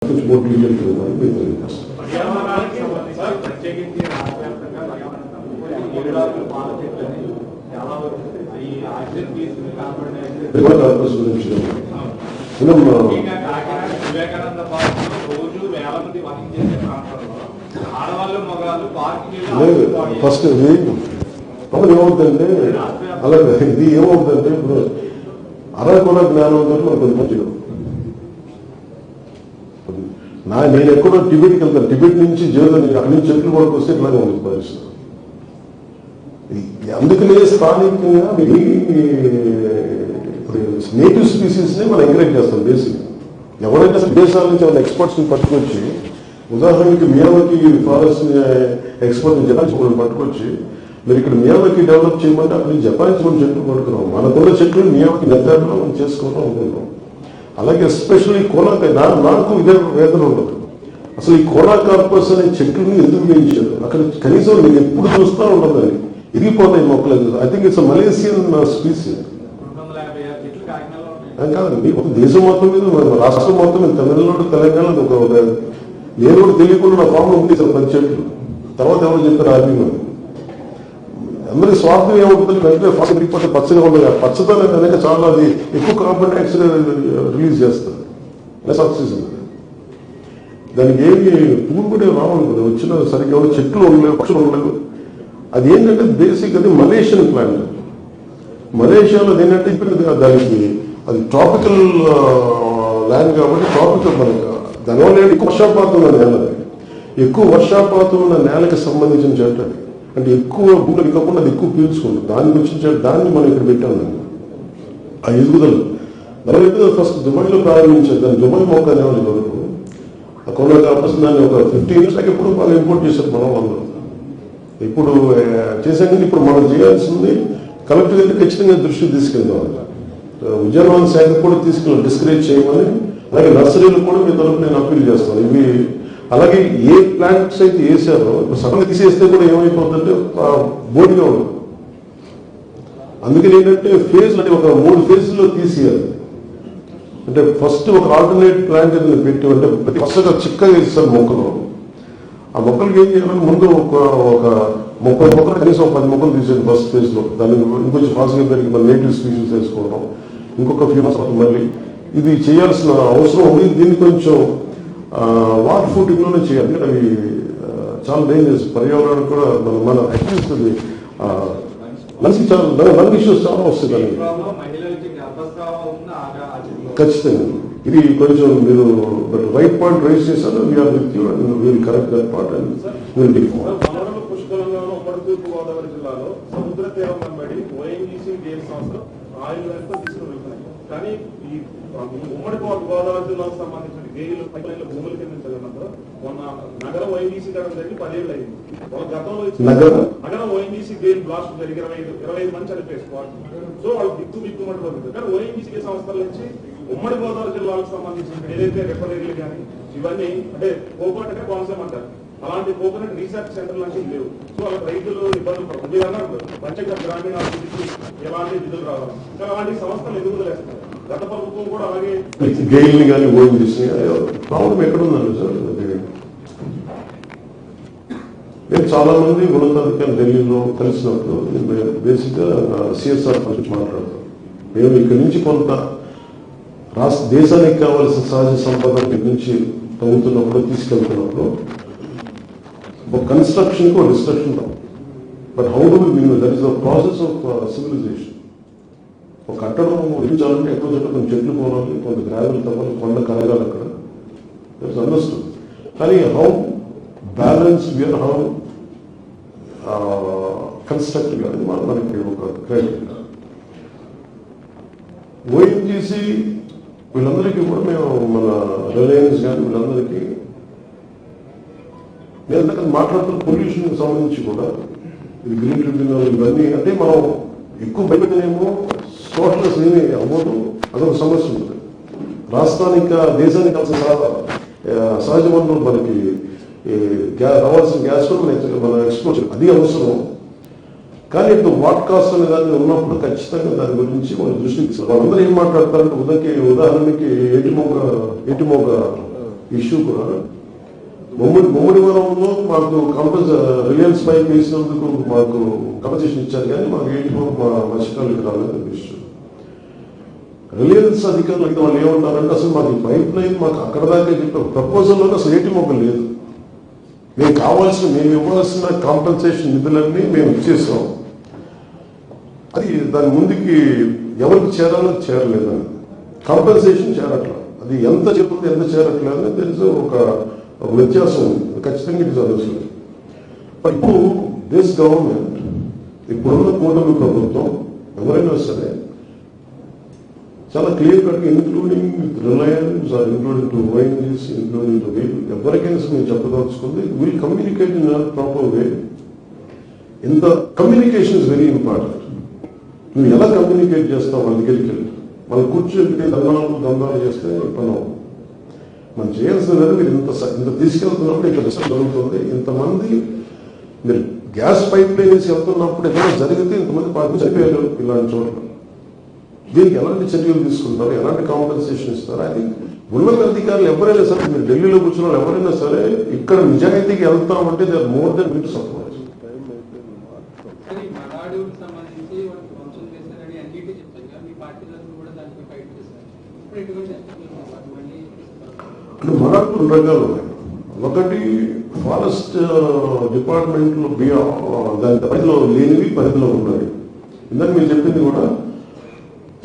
more detailed to the first అప్పుడు ఏమవుతుందంటే అలాగే ఇది ఏమవుతుందంటే ఇప్పుడు అరకొర జ్ఞానంతో మనకు కొంచెం మంచిగా నేను ఎక్కడో టిబెట్కి వెళ్తాను, టిబెట్ నుంచి జర్మనీ అక్కడి నుంచి చెట్లు కూడా వస్తే ఇట్లాగే ఉంది పరిస్థితి. అందుకనే స్థానికంగా నేటివ్ స్పీసీస్ ని మనం ఎంకరేజ్ చేస్తాం. బేసిక్ ఎవరైనా దేశాల నుంచి మన ఎక్స్పర్ట్స్ ని పట్టుకొచ్చి, ఉదాహరణకి మియావాకి ఫారెస్ట్ ఎక్స్పర్ట్ జపాన్ పట్టుకొచ్చి మీరు ఇక్కడ మియావాకి డెవలప్ చేయమంటే అక్కడ జపాన్ మనం చెట్లు పడుతున్నాం. మనకున్న చెట్లు మియావాకి నెట్టాడులో మనం చేసుకోవడం అనుకుంటాం. అలాగే ఎస్పెషల్లీ కోలాకాయ నాకు ఇదే వేదన ఉండదు. అసలు ఈ కోలాకార్పస్ అనే చెట్లని ఎందుకు వేయించారు? అక్కడ కనీసం నేను ఎప్పుడు చూస్తూ ఉండదని ఇరిగిపోతాయి మొక్కలు. ఐ థింక్ ఇట్స్ మలేసియన్ స్పీసీ కాదండి. ఒక దేశం మొత్తం మీద రాష్ట్రం మొత్తం మీద తమిళనాడు తెలంగాణ ఒక నేను కూడా తెలియకుండా నా ప్రాబ్లం ఉంది సార్ 10 చెట్లు. తర్వాత ఎవరు చెప్పారు అభిమానం అందరి స్వార్థం ఏమవుతుంది వెంటనే ఫస్ట్ రిపోర్ట్ పచ్చగా ఉండదు. పచ్చదనం అనేది చాలా అది ఎక్కువ కార్బన్ డైఆక్సైడ్ రిలీజ్ చేస్తారు ప్లస్ ఆక్సిజన్. దానికి ఏమి పూలు కూడా రావాలి కదా, వచ్చిన సరిగ్గా చెట్లు ఉండలేవు, పక్షులు ఉండలేవు. అది ఏంటంటే బేసిక్ అది మలేషియన్ ప్లాంట్. మలేషియాలో ఏంటంటే ఇప్పుడు దానికి అది ట్రాపికల్ ల్యాండ్ కాబట్టి ట్రాపికల్ మనకి దానివల్ల ఎక్కువ వర్షాపాతం ఉన్న నేల, ఎక్కువ వర్షాపాతం ఉన్న నేలకి సంబంధించిన చెట్టు. అంటే ఎక్కువ భూములు ఇవ్వకుండా అది ఎక్కువ పీల్చుకుంటుంది. దానికి వచ్చిన దాన్ని మనం ఇక్కడ పెట్టాము. ఆ ఎదుగుదల దాని ఎదుగుదల ఫస్ట్ దుబాయ్లో ప్రారంభించారు. దాన్ని దుబాయ్ మొక్క అనేవాళ్ళు వరకు ఆ కొన్న కాపస్ దాన్ని ఒక 15 years ఎప్పుడు బాగా ఇంపోర్ట్ చేశారు మనం అందరూ. ఇప్పుడు చేసాక ఇప్పుడు మనం చేయాల్సింది కలెక్టర్ గారికి ఖచ్చితంగా దృష్టికి తీసుకెళ్తాం. ఉద్యానవన శాఖ కూడా తీసుకెళ్ళి డిస్కరేజ్ చేయమని, అలాగే నర్సరీలు కూడా మీ తరఫు నేను అప్పీల్ చేస్తాను. ఇవి అలాగే ఏ ప్లాంట్స్ అయితే వేసారో సడన్గా తీసేస్తే కూడా ఏమైపోతుందంటే బోర్డుగా ఉండదు. అందుకని ఏంటంటే ఫేజ్ అంటే ఒక 3 phases తీసేయాలి. అంటే ఫస్ట్ ఒక ఆల్టర్నేట్ ప్లాంట్ పెట్టి అంటే ఫస్ట్గా చిక్కగా వేస్తారు మొక్కలు. ఆ మొక్కలకి ఏం చేయాలంటే ముందు ఒక 30 మొక్కలు కనీసం 10 మొక్కలు తీసేది ఫస్ట్ ఫేజ్ లో. దాన్ని ఇంకొంచెం ఫాస్ట్గా పెరిగి మన నేటివ్ స్పీషీస్ వేసుకోవడం, ఇంకొక ఫ్యూ మంత్స్ మళ్ళీ ఇది చేయాల్సిన అవసరం ఉంది. దీన్ని కొంచెం వాటర్ ఫుటింగ్ లోనే చేయాలి. అవి చాలా డేంజరస్, పర్యావరణం కూడా మన అట్లీస్ట్ అది మనకి చాలా మనకి ఇష్యూస్ చాలా వస్తుంది. ఖచ్చితంగా ఇది కొంచెం మీరు రైట్ పాయింట్ రైజ్ చేశారు. We are with you and will correct that part and will do. పుష్కలంగానూ ఉమ్మడి తూర్పు గోదావరి జిల్లాలో సముద్ర తీరం వెంబడి ఓఎన్జీసీ గేమ్ సంస్థ ఆయిల్ రైతులు తీసుకుని వెళ్తున్నాయి. కానీ ఈ ఉమ్మడి గోదావరి జిల్లాకు సంబంధించిన గేయులు పైపులైన్ల భూముల కింద మొన్న నగర ఓఎన్జీసీ గడం జరిగి 10 ఏళ్ళు అయింది. వాళ్ళ గతంలో నగర ఓఎన్జీసీ గేమ్ బ్లాస్ట్ జరిగి 25 మంది చనిపోయారు. సో వాళ్ళు దిక్కుమడి పడుతుంది. కానీ ఓఎన్జీసీ సంస్థల నుంచి ఉమ్మడి గోదావరి జిల్లాలకు సంబంధించిన ఏదైతే రిఫైనరీలు కానీ ఇవన్నీ అంటే కోకోనట్ అంటే కోనసీమ అంటారు, అలాంటి కోకోనట్ రీసెర్చ్ సెంటర్ లాంటివి లేవు. సో అలా రైతులు ఇబ్బందులు పడుతుంది. మీరు అన్నారు పంచగత గ్రామీణ అభివృద్ధికి ఎలాంటి నిధులు రావాలి, కానీ అలాంటి సంస్థలు ఎదుగుదలేస్తారు. గత ప్రభుత్వం కూడా అలాగే గెయిల్ని కానీ ఓఎన్జీసీ ప్రాబ్లం ఎక్కడ ఉందండి సార్? నేను చాలా మంది ఉన్నతాధికారులు ఢిల్లీలో కలిసినప్పుడు బేసిక్ గా సిఎస్ఆర్ గురించి మాట్లాడతాం. మేము ఇక్కడి నుంచి కొంత దేశానికి కావాల్సిన సహజ సంపద నుంచి తగ్గుతున్నప్పుడు తీసుకెళ్తున్నప్పుడు ఒక కన్స్ట్రక్షన్ కి ఒక డిస్ట్రక్షన్ రావు. But how do we win that is the process of civilization. ఒక కట్టడం నిర్మించాలంటే ఎక్కువ చోట్ల కొంచెం చెట్లు పోవాలి, కొంత గ్రావెల్ తవ్వాలి, కొండ కరగాలి. అక్కడ దట్స్ అండర్స్టూడ్. కానీ how balance we are how constructive అనేది మనకి ఒక క్రైటీరియా. ఓఎన్జీసీ వీళ్ళందరికీ కూడా మేము మన రిలయన్స్ కానీ వీళ్ళందరికీ నేను ఇందాక మాట్లాడుతున్న పొల్యూషన్ సంబంధించి కూడా ఇది గ్రీన్ ట్రిబ్యునల్ ఇవన్నీ అంటే మనం ఎక్కువ భయపడినేమో సోషల్స్ ఏమి అవ్వదు, అదొక సమస్య ఉంటుంది. రాష్ట్రానికి దేశానికి కావాల్సిన సహజ వనరులు మనకి రావాల్సిన గ్యాస్ మన ఎక్స్పోర్ట్ అది అవసరం. కానీ ఇప్పుడు వాట్ కాస్ట్ అనే దాన్ని ఉన్నప్పుడు ఖచ్చితంగా దాని గురించి మనం దృష్టి తీసుకోవాలి. వాళ్ళందరూ ఏం మాట్లాడతారంటే ఉదాహరణకి ఏటిమోగ ఇష్యూ కూడా ముమ్మడివరంలో మాకు రిలయన్స్ పైప్ వేసినందుకు మాకు కంపెన్సేషన్ ఇచ్చారు, కానీ మాకు ఏంటో మా మత్స్యకారులకు రాలేదు ఇష్యూ. రిలయన్స్ అధికారులు అయితే వాళ్ళు ఏమంటారంటే అసలు మాకు పైప్ లైన్ మాకు అక్కడ దాకా చెప్పారు, ప్రపోజల్లోనే అసలు ఏటి మొక్క లేదు, మేము ఇవ్వాల్సిన కాంపెన్సేషన్ నిధులన్నీ మేము ఇచ్చేసాం, అది దాని ముందుకి ఎవరికి చేరాలో చేరలేదని, కాంపెన్సేషన్ చేరట్లా, అది ఎంత చెప్తుంది ఎంత చేరట్లేదని తెలిసి ఒక వ్యత్యాసం ఉంది, ఖచ్చితంగా ఇది చదువుతుంది. ఇప్పుడు దిస్ గవర్నమెంట్, ఇప్పుడున్న కూటమి ప్రభుత్వం ఎవరైనా సరే చాలా clear cut including Reliance or including to ONGC including to ఎవరికైనా మేము చెప్పదలుచుకుంది will communicate in proper way. ఇంత కమ్యూనికేషన్ ఇస్ వెరీ ఇంపార్టెంట్. నువ్వు ఎలా కమ్యూనికేట్ చేస్తావు వాళ్ళ దగ్గరికి వెళ్ళి, వాళ్ళు కూర్చోబెట్టి దందాలు చేస్తే పని మనం చేయాల్సింది మీరు ఇంత తీసుకెళ్తున్నప్పుడు ఇక్కడ డిస్టర్బ్ జరుగుతుంది, ఇంతమంది మీరు గ్యాస్ పైప్ లైన్ వేసి వెళ్తున్నప్పుడు ఏదైనా జరిగితే ఇంతమంది పార్టీ చనిపోయారు ఇలాంటి చోట్ల, దీనికి ఎలాంటి చర్యలు తీసుకుంటారు, ఎలాంటి కాంపెన్సేషన్ ఇస్తారు? అది ఉన్నత అధికారులు ఎవరైనా సరే, మీరు ఢిల్లీలో కూర్చున్న వాళ్ళు ఎవరైనా సరే ఇక్కడ నిజాయితీకి వెళ్తామంటే they are more than will support. అంటే మనకు రెండు రకాలు ఉన్నాయి. ఒకటి ఫారెస్ట్ డిపార్ట్మెంట్ లో దాని పరిధిలో లేనివి పరిధిలో ఉన్నాయి. ఇందాక మీరు చెప్పింది కూడా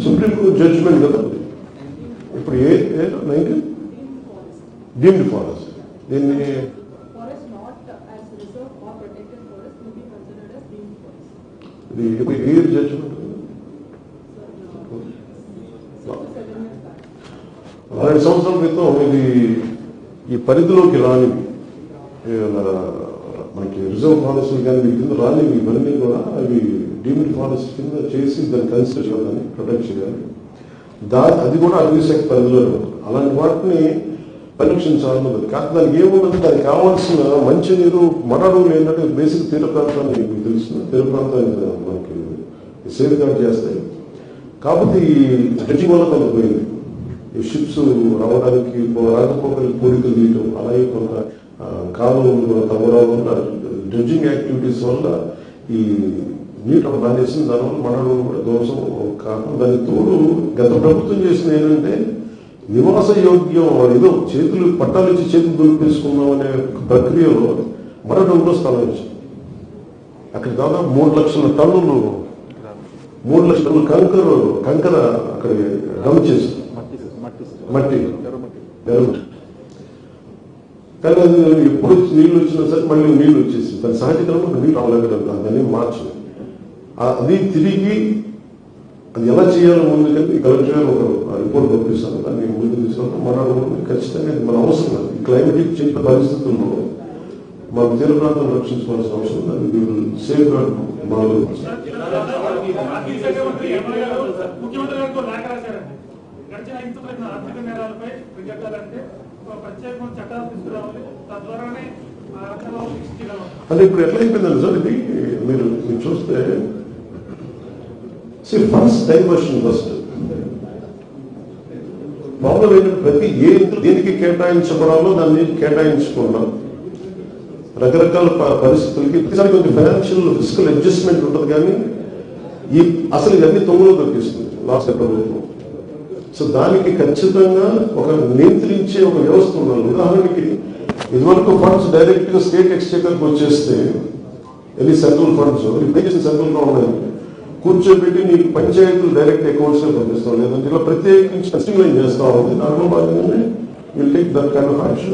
సుప్రీంకోర్టు జడ్జిమెంట్ కదా, ఇప్పుడు డీమ్డ్ ఫారెస్ట్, దీన్ని ఇది ఏ జడ్జిమెంట్ 60 సంవత్సరాల క్రితం ఇది ఈ పరిధిలోకి రానివి మనకి రిజర్వ్ ఫారెస్ట్ కానీ వీటి కింద రానివి ఇవన్నీ కూడా అవి డీమ్డ్ ఫారెస్ట్ కింద చేసి దాన్ని కన్సిడర్ చేయాలని, ప్రొటెక్ట్ చేయాలి. అది కూడా అటవీ శాఖ పరిధిలో అలాంటి వాటిని పరీక్షించాలన్నది కాదు. దానికి ఏమున్నది, దానికి కావాల్సిన మంచినీరు మరడుగులు ఏంటంటే బేసిక్ తీర ప్రాంతాన్ని మీకు తెలుస్తుంది, తీర ప్రాంతాన్ని మనకి సేఫ్ గార్డ్ చేస్తాయి. కాకపోతే ఈ డ్రెడ్జింగ్ వల్ల కొంత పోయింది, ఈ షిప్స్ రావడానికి రాకపోకలు కోరికలు తీయటం, అలాగే కొంత కాలువలు తవ్వరాలు డ్రెడ్జింగ్ యాక్టివిటీస్ వల్ల ఈ నీటి ఒక దాని చేసింది, దానివల్ల మనడు కూడా దోషం కాకుండా దాని తోడు గత ప్రభుత్వం చేసింది ఏంటంటే నివాస యోగ్యం ఏదో చేతులు పట్టాలు ఇచ్చి చేతులు దులిపేసుకున్నాం అనే ప్రక్రియలో మనడంలో స్థలం వచ్చింది. అక్కడ దాదాపు 3 లక్షల టన్నులు కంకర అక్కడ డంప్ చేసి మట్టి కానీ అది ఎప్పుడు నీళ్లు వచ్చినా సరే మళ్ళీ నీళ్లు వచ్చేసి దాని సహజీకరణలో నీళ్ళు రావలేదు, దాన్ని మార్చింది. అది తిరిగి అది ఎలా చేయాలో ముందు కానీ కలెక్టర్ గారు ఒక రిపోర్ట్ పంపిస్తాను, దాన్ని ముందు తీసుకుంటాం. మన ఖచ్చితంగా మన అవసరం అది క్లైమేటిక్ చేంజ్ పరిస్థితుల్లో మాకు తీర ప్రాంతం రక్షించుకోవాల్సిన అవసరం, దాన్ని సేఫ్ గార్డ్ బాగా అంటే ఇప్పుడు ఎట్లా అయిపోయిందండి సార్ ఇది, మీరు చూస్తే ఫండ్స్ డైవర్షన్ ఫస్ట్ ప్రాబ్లం ఏంటంటే ప్రతి దేనికి కేటాయించబడాలో దాన్ని కేటాయించకుండా రకరకాల పరిస్థితులకి ప్రతిసారి కొంచెం ఫైనాన్షియల్ ఫిజికల్ అడ్జస్ట్మెంట్ ఉంటుంది, కానీ అసలు ఇవన్నీ తొమ్మిదిలో దొరికిస్తుంది లాస్ట్ ప్రభుత్వం. సో దానికి ఖచ్చితంగా ఒక నియంత్రించే ఒక వ్యవస్థ ఉండాలి. ఉదాహరణకి ఇదివరకు ఫండ్స్ డైరెక్ట్ గా స్టేట్ ఎక్స్చేకర్కి వచ్చేస్తే ఎన్ని సెంట్రల్ ఫండ్స్ ఇప్పుడు సెంట్రల్ గవర్నమెంట్ కూర్చోబెట్టి నీకు పంచాయతీలు డైరెక్ట్ అకౌంట్స్ లో పంపిస్తాం, లేదంటే ఇలా ప్రత్యేకించి స్ట్రీమ్లైన్ చేస్తా ఉంది. దాంట్లో భాగంగానే will take that kind of action.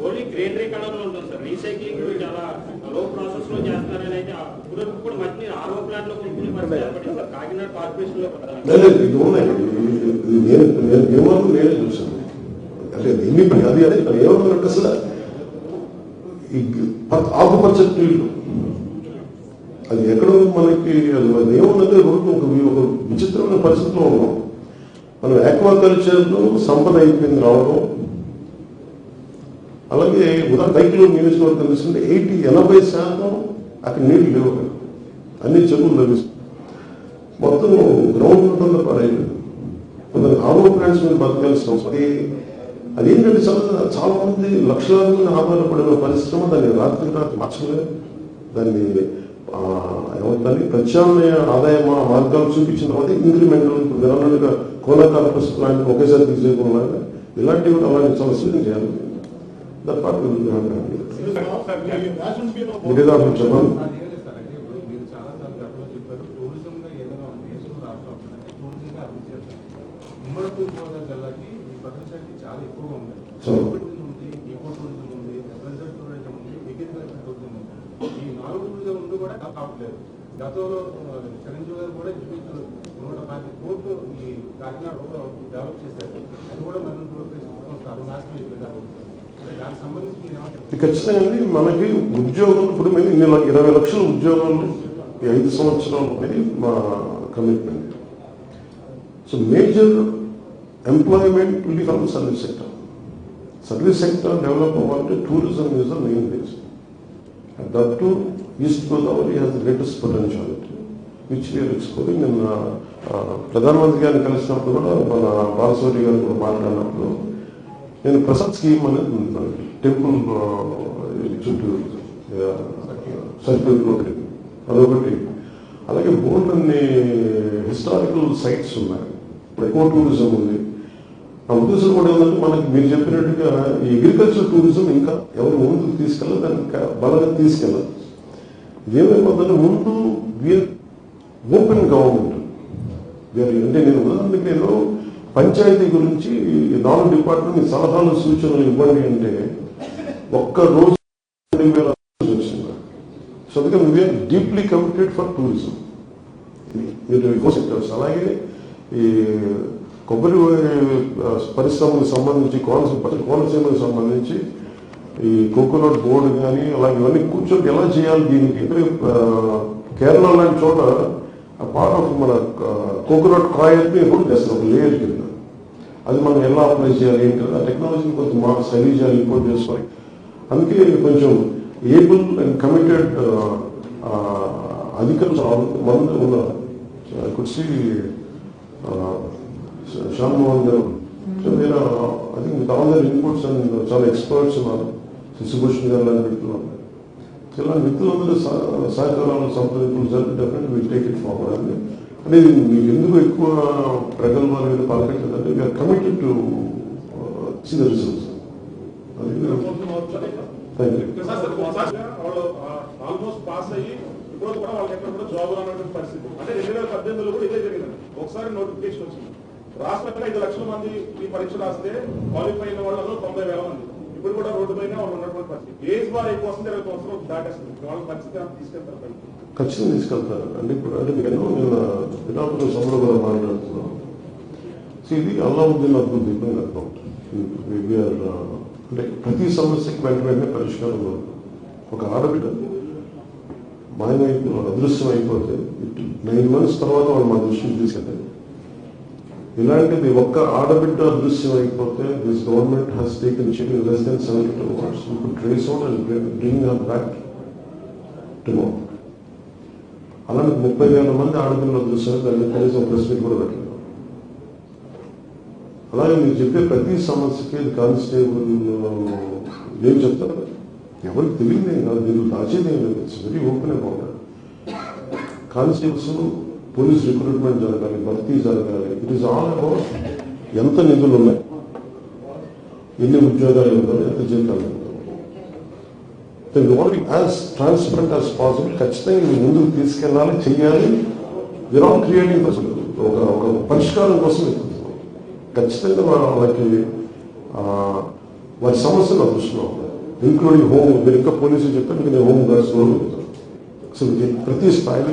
Only greenery colour లో ఉంటుంది సార్, రీసైక్లింగ్ చాలా లో ప్రాసెస్ లో చేస్తున్నారని అయితే కూడా మంచి ఆర్ఓ ప్లాంట్ లో కొనుక్కునే పరిస్థితి సార్ కాకినాడ కార్పొరేషన్ లో నేనే చూసాను. అంటే అది అదే ఏమన్నారంటే అసలు ఆకుపచ్చ నీళ్లు అది ఎక్కడో మనకి అది ఏముందంటే ఒక విచిత్రమైన పరిస్థితిలో ఉన్నాం మనం. ఆక్వాకల్చర్ లో సంపద అయిపోయింది రావడం. అలాగే ఉదాహరణ రైతులు నియోజకవర్గం తీసుకుంటే 80% అక్కడ నీళ్లు లేవు, అన్ని చెరువులు లభిస్తాయి. మొత్తం గ్రౌండ్ ఉంటుందో పర్వాలేదు. కొందరు ఆరో ప్లాంట్స్ మీద బతకాల్సిన అవసరం. అదేంటంటే చాలా మంది లక్షలాది మంది ఆధారపడిన పరిశ్రమ దాన్ని రాత్రి మార్చలేదు. దాన్ని ఏమంటారు ప్రత్యామ్నాయ ఆదాయ మార్గాలు చూపించిన తర్వాత ఇంక్రిమెంటల్ విధానాలుగా కోలాకాల ప్లాంట్ ఒకేసారి తీసేయకుండా ఇలాంటివి కూడా అలాంటి చాలా సూచన చేయాలి. దాని పాటు మీరేదా చెప్పండి. చాలా ఎక్కువగా ఉంది. ఈ 4 టూరిజం ముందు కూడా కావట్లేదు. గతంలో చిరంజీవి గారు కూడా 150 కోట్లు ఈ కాకినాడలో డెవలప్ చేశారు. అది కూడా మనం దానికి సంబంధించి ఖచ్చితంగా మనకి ఉద్యోగం ఇప్పుడు మేము 20 లక్షల ఉద్యోగాలు ఈ 5 సంవత్సరాలు అనేది మా commitment. So major employment will be from service sector. Service sector develop అవ్వాలంటే tourism is the main base. That too east Godavari has the greatest potentiality which we are exploring. నిన్న ప్రధానమంత్రి గారిని కలిసినప్పుడు కూడా మన బాలసౌరి గారు కూడా మాట్లాడినప్పుడు నేను ప్రసాద్ స్కీమ్ అనేది టెంపుల్ చుట్టూ సర్కిల్ ఒకటి అదొకటి, అలాగే బోర్డు అన్ని హిస్టారికల్ సైట్స్ ఉన్నాయి. ఎకో టూరిజం ఉంది. ఆ ఉద్దేశం కూడా ఏంటంటే మనకి మీరు చెప్పినట్టుగా ఈ అగ్రికల్చర్ టూరిజం ఇంకా ఎవరు ముందుకు తీసుకెళ్ళాలి, దాన్ని బలంగా తీసుకెళ్ళాలి. ఇదేమైపోతుందంటే ముందు ఓపెన్ గవర్నమెంట్ అంటే నేను ఉదాహరణకి నేను పంచాయతీ గురించి 4 డిపార్ట్మెంట్ సలహాలు సూచనలు ఇవ్వండి అంటే ఒక్క రోజు 20,000 వచ్చింది. సో అందుకే we are deeply committed for tourism. మీరు సెక్టర్స్ అలాగే ఈ కొబ్బరి పరిశ్రమకు సంబంధించి కోనసీమకు సంబంధించి ఈ కోకోనట్ బోర్డు కానీ అలాగే ఇవన్నీ కూర్చొని ఎలా చేయాలి దీనికి. కేరళ లాంటి చోట పార్ట్ ఆఫ్ మన కోకోనట్ కాయల్ని ఎప్పుడు చేస్తారు ఒక లేయర్ కింద. అది మనం ఎలా అప్లై చేయాలి ఏంటి ఆ టెక్నాలజీని కొంచెం మా స్టడీ చేయాలి, ఇంపోర్ట్ చేసుకొని. అందుకే కొంచెం ఏబుల్ అండ్ కమిటెడ్ అధికారులు మంది ఉన్నారు. కుర్సీ శ్యామ్ మోహన్ గారు, నేను I think with all their inputs and చాలా ఎక్స్పర్ట్స్ ఉన్నారు. శశిభూషణ్ గారు లాంటి వ్యక్తులు ఉన్నారు. ఇలాంటి వ్యక్తులందరూ సహకారాలు సంప్రదింపులు జరిపి definite will take it forward అని. అంటే మీకు ఎందుకు ఎక్కువ ప్రగల్భాల మీద పలకట్లేదంటే we are committed to see the results. Almost pass అయ్యి ఇప్పుడు కూడా వాళ్ళకి ఎక్కడ కూడా జాబ్ రానటువంటి పరిస్థితి. అంటే 2018లో కూడా ఇదే జరిగింది. ఒకసారి నోటిఫికేషన్ వచ్చింది. రాష్ట్రంలో 5 లక్షల మంది ఈ పరీక్ష రాస్తే క్వాలిఫై అయిన వాళ్ళలో 90,000 మంది ఇప్పుడు కూడా రోడ్డు పైన వాళ్ళు ఉన్నటువంటి పరిస్థితి. ఏజ్ బార్ ఎక్కువ వస్తుంది, 20 సంవత్సరాలు దాటేస్తుంది. వాళ్ళ పరిస్థితి తీసుకెళ్తారు. ఖచ్చితంగా తీసుకెళ్తారు. అంటే ఇప్పుడు అంటే నేను పిఠాపురం సభలో కూడా మాట్లాడుతున్నాను. సో ఇది అల్లావుద్దీన్ అద్భుత దీపం అకౌంట్. అంటే ప్రతి సమస్యకి వెంటనే పరిష్కారం అవుతుంది. ఒక ఆడబిడ్డ మాయమైపోయి వాళ్ళు అదృశ్యం అయిపోతే 9 months తర్వాత వాళ్ళు మా దృష్టికి తీసుకెళ్తారు. ఇలాంటిది ఒక్క ఆడబిడ్డ అదృశ్యం అయిపోతే this government has taken sheeting less than 72 hours. You could trace out and bring her back tomorrow. అలాంటి 30,000 మంది ఆడపిల్లలు అదృశ్యం దాన్ని కనీసం ప్రెస్ మీట్ కూడా పెట్టలేదు. అలాగే మీరు చెప్పే ప్రతి సమస్యకి కానిస్టేబుల్ ఏం చెప్తారు ఎవరికి తెలియదు ఏం కాదు, మీరు దాచేది ఏం లేదు. It's very open about it. Constables police recruitment జరగాలి, భర్తీ జరగాలి. ఇట్ ఈస్ ఆల్ అబౌట్ ఎంత నిధులు ఉన్నాయి, ఎన్ని ఉద్యోగాలు ఇవ్వాలి, ఎంత జీతాలు ఇవ్వాలి. యాజ్ ట్రాన్స్పరెంట్ యాజ్ పాసిబుల్ ఖచ్చితంగా మీరు ముందుకు తీసుకెళ్ళాలి, చెయ్యాలి. వీఆర్ ఆల్ క్రియేటింగ్ ఒక పరిష్కారం కోసం ఖచ్చితంగా వాళ్ళకి వారి సమస్యలు అదృష్టం ఇంక్లూడింగ్ హోమ్. మీరు ఇంకా పోలీసులు చెప్తే మీకు నేను హోమ్ గార్డ్స్ కూడా అసలు ప్రతి స్థాయిలో